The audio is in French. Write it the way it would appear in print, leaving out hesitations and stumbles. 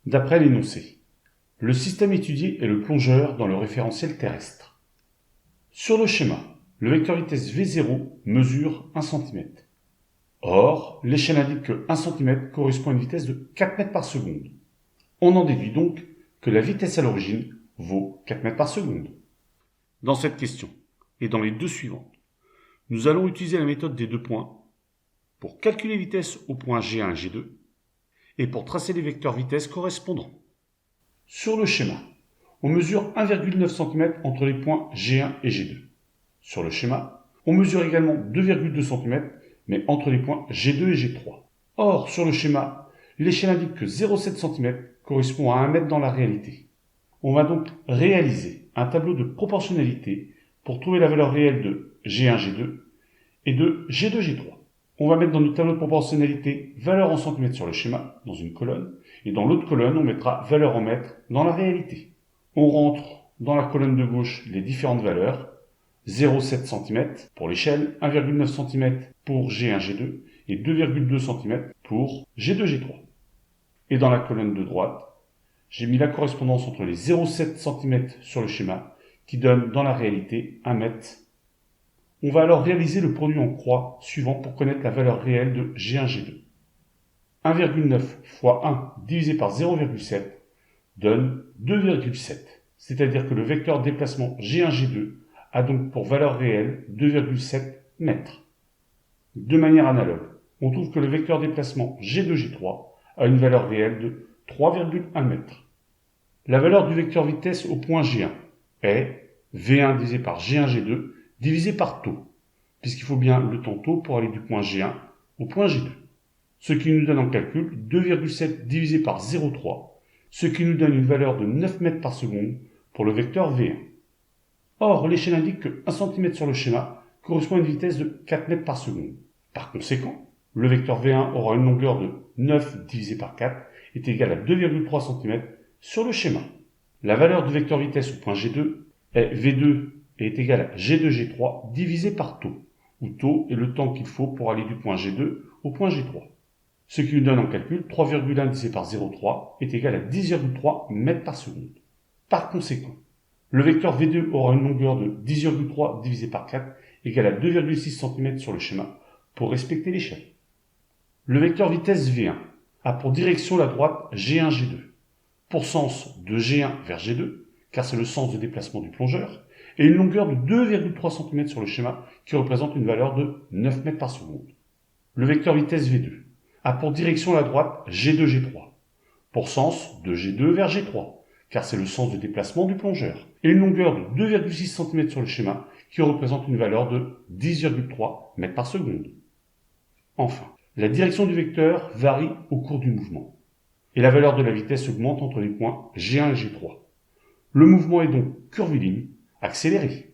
D'après l'énoncé, le système étudié est le plongeur dans le référentiel terrestre. Sur le schéma, le vecteur vitesse V0 mesure 1 cm. Or, l'échelle indique que 1 cm correspond à une vitesse de 4 mètres par seconde. On en déduit donc que la vitesse à l'origine vaut 4 mètres par seconde. Dans cette question, et dans les deux suivantes, nous allons utiliser la méthode des deux points pour calculer les vitesses au point G1 et G2 et pour tracer les vecteurs vitesse correspondants. Sur le schéma, on mesure 1,9 cm entre les points G1 et G2. Sur le schéma, on mesure également 2,2 cm mais entre les points G2 et G3. Or, sur le schéma, l'échelle indique que 0,7 cm correspond à 1 mètre dans la réalité. On va donc réaliser un tableau de proportionnalité pour trouver la valeur réelle de G1, G2 et de G2, G3. On va mettre dans notre tableau de proportionnalité valeur en centimètres sur le schéma, dans une colonne, et dans l'autre colonne, on mettra valeur en mètres dans la réalité. On rentre dans la colonne de gauche les différentes valeurs, 0,7 cm pour l'échelle, 1,9 cm pour G1, G2 et 2,2 cm pour G2, G3. Et dans la colonne de droite, j'ai mis la correspondance entre les 0,7 cm sur le schéma qui donne dans la réalité 1 mètre. On va alors réaliser le produit en croix suivant pour connaître la valeur réelle de G1, G2. 1,9 fois 1 divisé par 0,7 donne 2,7. C'est-à-dire que le vecteur déplacement G1, G2 a donc pour valeur réelle 2,7 mètres. De manière analogue, on trouve que le vecteur déplacement G2, G3 a une valeur réelle de 3,1 mètres. La valeur du vecteur vitesse au point G1 est V1 divisé par G1, G2 divisé par taux, puisqu'il faut bien le temps taux pour aller du point G1 au point G2. Ce qui nous donne en calcul 2,7 divisé par 0,3, ce qui nous donne une valeur de 9 mètres par seconde pour le vecteur V1. Or, l'échelle indique que 1 cm sur le schéma correspond à une vitesse de 4 mètres par seconde. Par conséquent, le vecteur V1 aura une longueur de 9 divisé par 4 est égale à 2,3 cm sur le schéma. La valeur du vecteur vitesse au point G2 est V2 et est égale à G2, G3 divisé par taux, où taux est le temps qu'il faut pour aller du point G2 au point G3. Ce qui nous donne en calcul 3,1 divisé par 0,3 est égal à 10,3 mètres par seconde. Par conséquent, le vecteur V2 aura une longueur de 10,3 divisé par 4 égale à 2,6 cm sur le schéma pour respecter l'échelle. Le vecteur vitesse V1 a pour direction la droite G1, G2, pour sens de G1 vers G2, car c'est le sens de déplacement du plongeur, et une longueur de 2,3 cm sur le schéma qui représente une valeur de 9 mètres par seconde. Le vecteur vitesse V2 a pour direction la droite G2, G3, pour sens de G2 vers G3, car c'est le sens de déplacement du plongeur, et une longueur de 2,6 cm sur le schéma qui représente une valeur de 10,3 mètres par seconde. Enfin, la direction du vecteur varie au cours du mouvement, et la valeur de la vitesse augmente entre les points G1 et G3. Le mouvement est donc curviligne, accéléré.